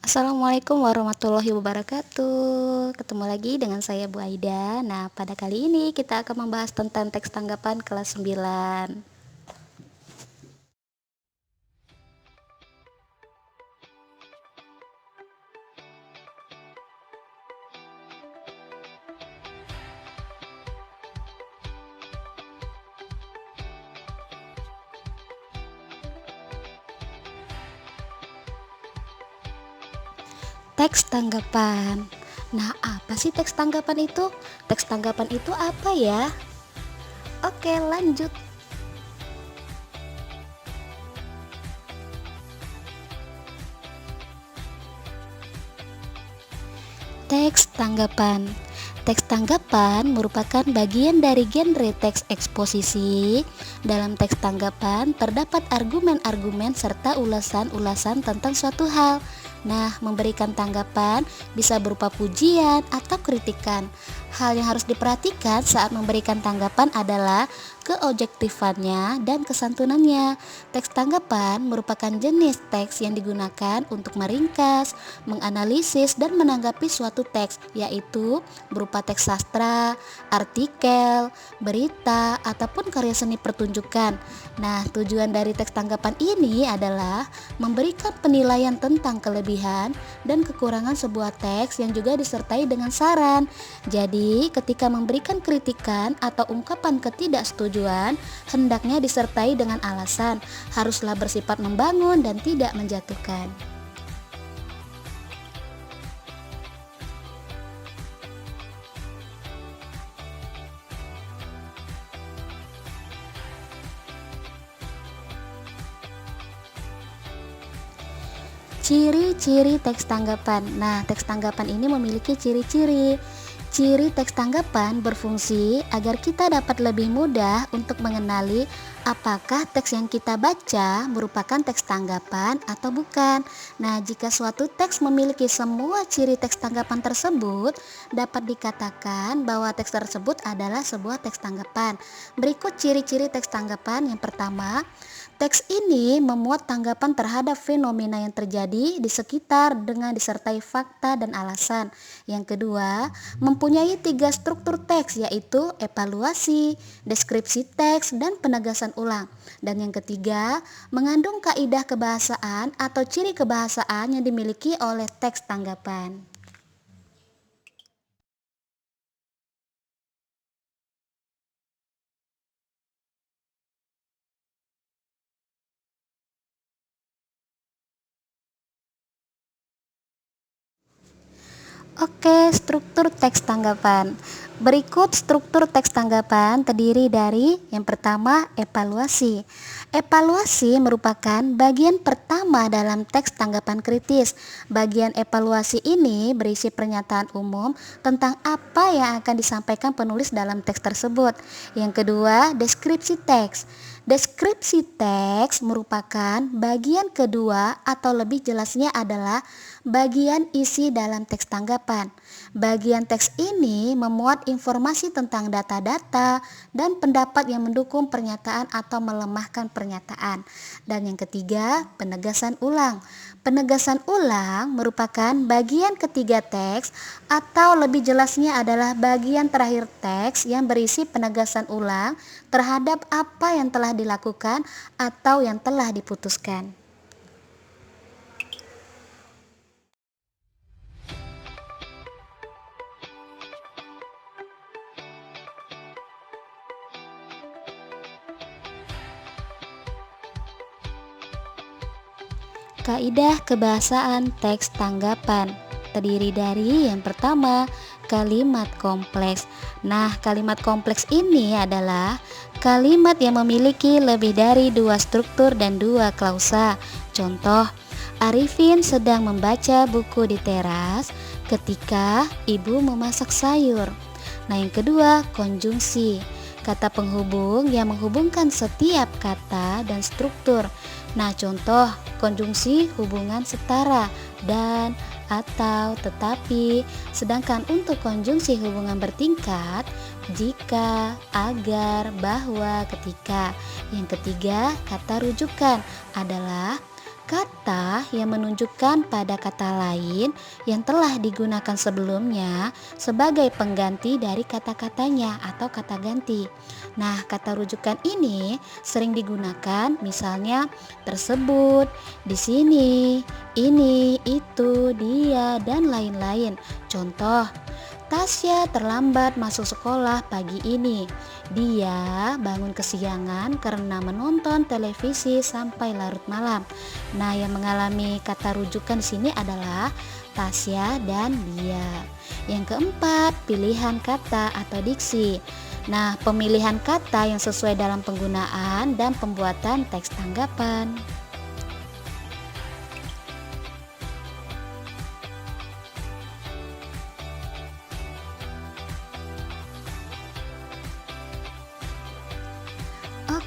Assalamualaikum warahmatullahi wabarakatuh. Ketemu lagi dengan saya Bu Aida. Nah, pada kali ini kita akan membahas tentang teks tanggapan kelas 9. Teks tanggapan. Nah, apa sih teks tanggapan itu? Teks tanggapan itu apa ya? Oke, lanjut. Teks tanggapan. Teks tanggapan merupakan bagian dari genre teks eksposisi. Dalam teks tanggapan terdapat argumen-argumen serta ulasan-ulasan tentang suatu hal. Nah, memberikan tanggapan bisa berupa pujian atau kritikan. Hal yang harus diperhatikan saat memberikan tanggapan adalah keobjektifannya dan kesantunannya. Teks tanggapan merupakan jenis teks yang digunakan untuk meringkas, menganalisis, dan menanggapi suatu teks, yaitu berupa teks sastra, artikel, berita, ataupun karya seni pertunjukan. Nah, tujuan dari teks tanggapan ini adalah memberikan penilaian tentang kelebihan dan kekurangan sebuah teks yang juga disertai dengan saran. Jadi, ketika memberikan kritikan atau ungkapan ketidaksetujuan, hendaknya disertai dengan alasan, haruslah bersifat membangun dan tidak menjatuhkan. Ciri-ciri teks tanggapan. Nah, teks tanggapan ini memiliki ciri-ciri. Ciri teks tanggapan berfungsi agar kita dapat lebih mudah untuk mengenali apakah teks yang kita baca merupakan teks tanggapan atau bukan. Nah, jika suatu teks memiliki semua ciri teks tanggapan tersebut, dapat dikatakan bahwa teks tersebut adalah sebuah teks tanggapan. Berikut ciri-ciri teks tanggapan. Yang pertama, teks ini memuat tanggapan terhadap fenomena yang terjadi di sekitar dengan disertai fakta dan alasan. Yang kedua, mempunyai 3 struktur teks, yaitu evaluasi, deskripsi teks, dan penegasan ulang. Dan yang ketiga, mengandung kaidah kebahasaan atau ciri kebahasaan yang dimiliki oleh teks tanggapan. Oke, struktur teks tanggapan. Berikut struktur teks tanggapan terdiri dari yang pertama, evaluasi. Evaluasi merupakan bagian pertama dalam teks tanggapan kritis. Bagian evaluasi ini berisi pernyataan umum tentang apa yang akan disampaikan penulis dalam teks tersebut. Yang kedua, deskripsi teks. Deskripsi teks merupakan bagian kedua atau lebih jelasnya adalah bagian isi dalam teks tanggapan. Bagian teks ini memuat informasi tentang data-data dan pendapat yang mendukung pernyataan atau melemahkan pernyataan. Dan yang ketiga, penegasan ulang. Penegasan ulang merupakan bagian ketiga teks atau lebih jelasnya adalah bagian terakhir teks yang berisi penegasan ulang terhadap apa yang telah dilakukan atau yang telah diputuskan. Kaidah kebahasaan teks tanggapan terdiri dari yang pertama, kalimat kompleks. Nah, kalimat kompleks ini adalah kalimat yang memiliki lebih dari 2 struktur dan 2 klausa. Contoh, Arifin sedang membaca buku di teras ketika ibu memasak sayur. Nah, yang kedua, konjungsi. Kata penghubung yang menghubungkan setiap kata dan struktur. Nah, contoh konjungsi hubungan setara dan, atau, tetapi. Sedangkan untuk konjungsi hubungan bertingkat, jika, agar, bahwa, ketika. Yang ketiga, kata rujukan adalah Kata yang menunjukkan pada kata lain yang telah digunakan sebelumnya sebagai pengganti dari kata-katanya atau kata ganti. Nah, kata rujukan ini sering digunakan misalnya tersebut, di sini, ini, itu, dia, dan lain-lain. Contoh, Tasya terlambat masuk sekolah pagi ini. Dia bangun kesiangan karena menonton televisi sampai larut malam. Nah, yang mengalami kata rujukan di sini adalah Tasya dan dia. Yang keempat, pilihan kata atau diksi. Nah, pemilihan kata yang sesuai dalam penggunaan dan pembuatan teks tanggapan.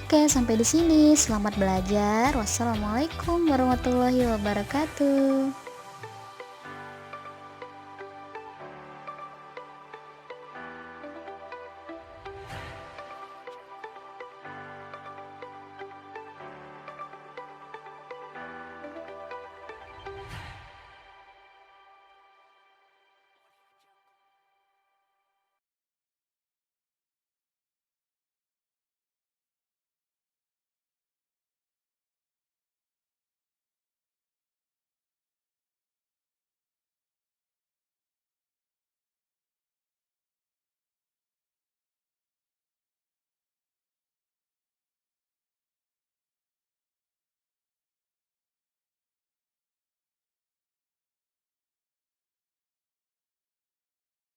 Oke, sampai di sini. Selamat belajar. Wassalamualaikum warahmatullahi wabarakatuh.